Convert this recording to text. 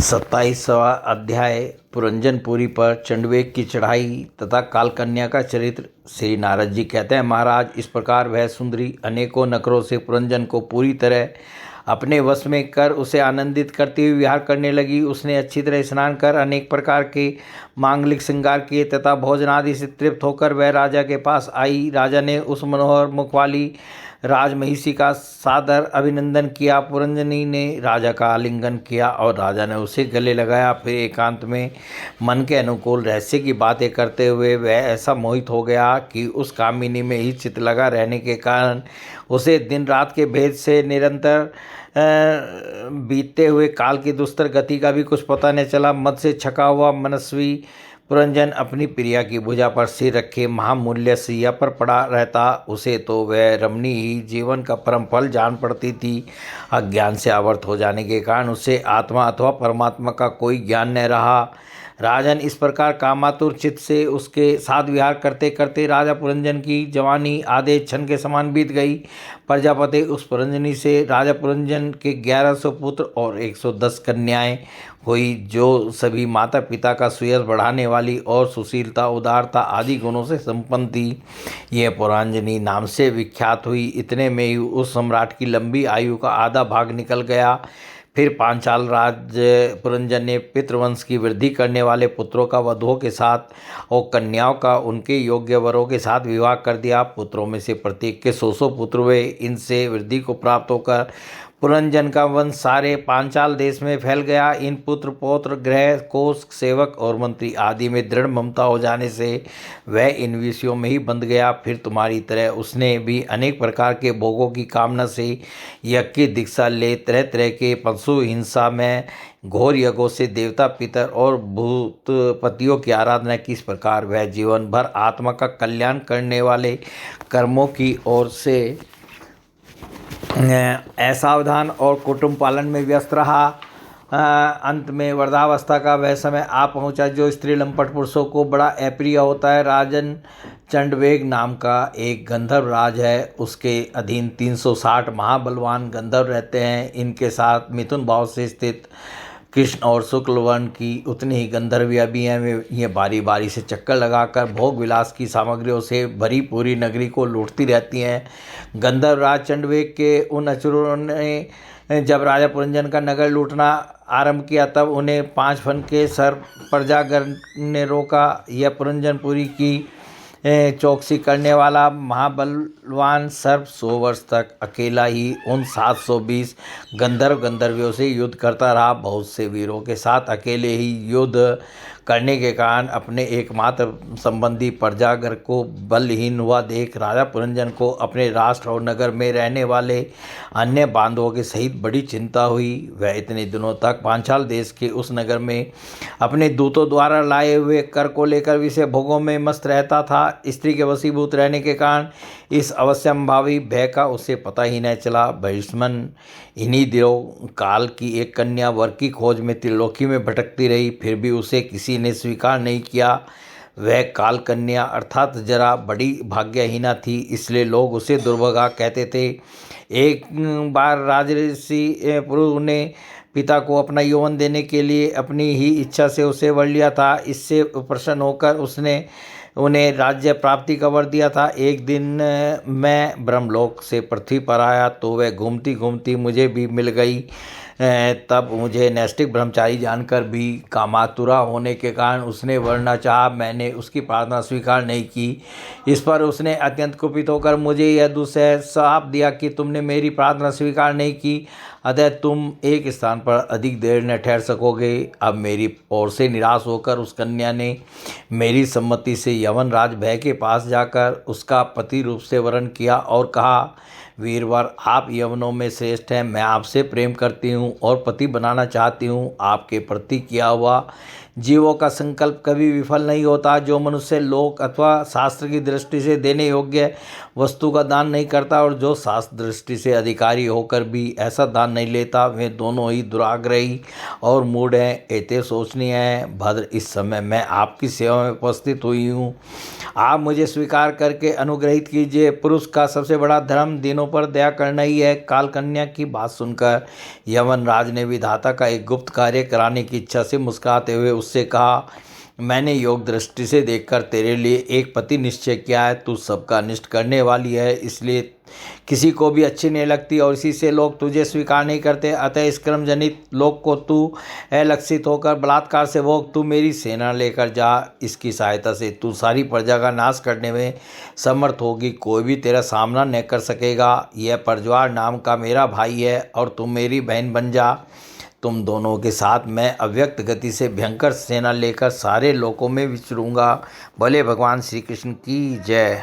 27वां अध्याय पुरंजनपुरी पर चंडवेग की चढ़ाई तथा कालकन्या का चरित्र। श्री नारद जी कहते हैं, महाराज, इस प्रकार वह सुंदरी अनेकों नखरों से पुरंजन को पूरी तरह अपने वश में कर उसे आनंदित करती हुई विहार करने लगी। उसने अच्छी तरह स्नान कर अनेक प्रकार के मांगलिक श्रृंगार किए तथा भोजन आदि से तृप्त होकर वह राजा के पास आई। राजा ने उस मनोहर मुख वाली राजमहिषी का सादर अभिनंदन किया। पुरंजनी ने राजा का आलिंगन किया और राजा ने उसे गले लगाया। फिर एकांत में मन के अनुकूल रहस्य की बातें करते हुए वह ऐसा मोहित हो गया कि उस कामिनी में ही चित लगा रहने के कारण उसे दिन रात के भेद से निरंतर बीतते हुए काल की दुस्तर गति का भी कुछ पता नहीं चला। मद से छका हुआ मनस्वी पुरंजन अपनी प्रिया की भुजा पर सिर रखे महामूल्य सैया पर पड़ा रहता। उसे तो वह रमणी ही जीवन का परम फल जान पड़ती थी। अज्ञान से आवर्त हो जाने के कारण उसे आत्मा अथवा परमात्मा का कोई ज्ञान न रहा। राजन इस प्रकार कामातुर चित्त से उसके साथ विहार करते करते राजा पुरंजन की जवानी आधे क्षण के समान बीत गई। प्रजापति उस पुरंजनी से राजा पुरंजन के 1100 पुत्र और 110 कन्याएं हुई, जो सभी माता पिता का सुयश बढ़ाने वाली और सुशीलता उदारता आदि गुणों से संपन्न थी। यह पुरंजनी नाम से विख्यात हुई। इतने में ही उस सम्राट की लंबी आयु का आधा भाग निकल गया। फिर पांचाल राज पुरंजन ने पितृवंश की वृद्धि करने वाले पुत्रों का वधुओं के साथ और कन्याओं का उनके योग्य वरों के साथ विवाह कर दिया। पुत्रों में से प्रत्येक के 100 पुत्र हुए। इनसे वृद्धि को प्राप्त होकर पुरंजन का वंश सारे पांचाल देश में फैल गया। इन पुत्र पौत्र गृह कोष सेवक और मंत्री आदि में दृढ़ ममता हो जाने से वह इन विषयों में ही बंध गया। फिर तुम्हारी तरह उसने भी अनेक प्रकार के भोगों की कामना से यज्ञ की दीक्षा ले तरह तरह के पशु हिंसा में घोर यज्ञों से देवता पितर और भूतपतियों की आराधना की। इस प्रकार वह जीवन भर आत्मा का कल्याण करने वाले कर्मों की ओर से असावधान और कुटुंब पालन में व्यस्त रहा। अंत में वृद्धावस्था का वह समय आ पहुंचा जो स्त्री लंपट पुरुषों को बड़ा अप्रिय होता है। राजन चंडवेग नाम का एक गंधर्व राज है। उसके अधीन 360 महाबलवान गंधर्व रहते हैं। इनके साथ मिथुन भाव से स्थित कृष्ण और शुक्ल वर्ण की उतनी ही गंधर्वियाँ भी हैं। ये बारी बारी से चक्कर लगाकर भोग विलास की सामग्रियों से भरी पूरी नगरी को लूटती रहती हैं। गंधर्व राज चंडवेग के उन अचुरों ने जब राजा पुरंजन का नगर लूटना आरंभ किया तब उन्हें 5 फन के सर प्रजागर ने रोका। यह पुरंजनपुरी की चौकसी करने वाला महाबलवान सर्प 100 वर्ष तक अकेला ही उन 720 गंधर्वियों से युद्ध करता रहा। बहुत से वीरों के साथ अकेले ही युद्ध करने के कारण अपने एकमात्र संबंधी प्रजागर को बलहीन हुआ देख राजा पुरंजन को अपने राष्ट्र और नगर में रहने वाले अन्य बांधवों के सहित बड़ी चिंता हुई। वह इतने दिनों तक पांचाल देश के उस नगर में अपने दूतों द्वारा लाए हुए कर को लेकर विषय भोगों में मस्त रहता था। स्त्री के वशीभूत रहने के कारण इस अवश्यंभावी भय का उसे पता ही नहीं चला। भविष्मन इन्हीं दिनों काल की एक कन्या वर की खोज में त्रिलोकी में भटकती रही, फिर भी उसे किसी ने स्वीकार नहीं किया। वह काल कन्या अर्थात जरा बड़ी भाग्यहीना थी, इसलिए लोग उसे दुर्भागा कहते थे। एक बार राजऋषि पुरु ने पिता को अपना यौवन देने के लिए अपनी ही इच्छा से उसे वर लिया था। इससे प्रसन्न होकर उसने उन्हें राज्य प्राप्ति का वर दिया था। एक दिन मैं ब्रह्मलोक से पृथ्वी पर आया तो वह घूमती घूमती मुझे भी मिल गई। तब मुझे नैष्टिक ब्रह्मचारी जानकर भी कामातुरा होने के कारण उसने वरना चाहा। मैंने उसकी प्रार्थना स्वीकार नहीं की। इस पर उसने अत्यंत कुपित होकर मुझे यह दुस्सह श्राप दिया कि तुमने मेरी प्रार्थना स्वीकार नहीं की, अतः तुम एक स्थान पर अधिक देर न ठहर सकोगे। अब मेरी ओर से निराश होकर उस कन्या ने मेरी सम्मति से यवन राज भय के पास जाकर उसका पति रूप से वरण किया और कहा, वीरवर, आप यवनों में श्रेष्ठ हैं। मैं आपसे प्रेम करती हूँ और पति बनाना चाहती हूँ। आपके प्रति किया हुआ जीवों का संकल्प कभी विफल नहीं होता। जो मनुष्य लोक अथवा शास्त्र की दृष्टि से देने योग्य वस्तु का दान नहीं करता और जो शास्त्र दृष्टि से अधिकारी होकर भी ऐसा दान नहीं लेता, वे दोनों ही दुराग्रही और मूढ़ हैं। एते सोचनीय है भद्र, इस समय मैं आपकी सेवा में उपस्थित हुई हूँ, आप मुझे स्वीकार करके अनुग्रहित कीजिए। पुरुष का सबसे बड़ा धर्म दिनों पर दया करना ही है। काल कन्या की बात सुनकर यमन राज ने विधाता का एक गुप्त कार्य कराने की इच्छा से मुस्कुराते हुए उससे कहा, मैंने योग दृष्टि से देखकर तेरे लिए एक पति निश्चय किया है। तू सबका अनिष्ट करने वाली है, इसलिए किसी को भी अच्छी नहीं लगती और इसी से लोग तुझे स्वीकार नहीं करते। अतः इस क्रम जनित लोक को तू अलक्षित होकर बलात्कार से भोग। तू मेरी सेना लेकर जा, इसकी सहायता से तू सारी प्रजा का नाश करने में समर्थ होगी, कोई भी तेरा सामना न कर सकेगा। यह परज्वार नाम का मेरा भाई है और तुम मेरी बहन बन जा। तुम दोनों के साथ मैं अव्यक्त गति से भयंकर सेना लेकर सारे लोकों में विचरूंगा। भले भगवान श्री कृष्ण की जय।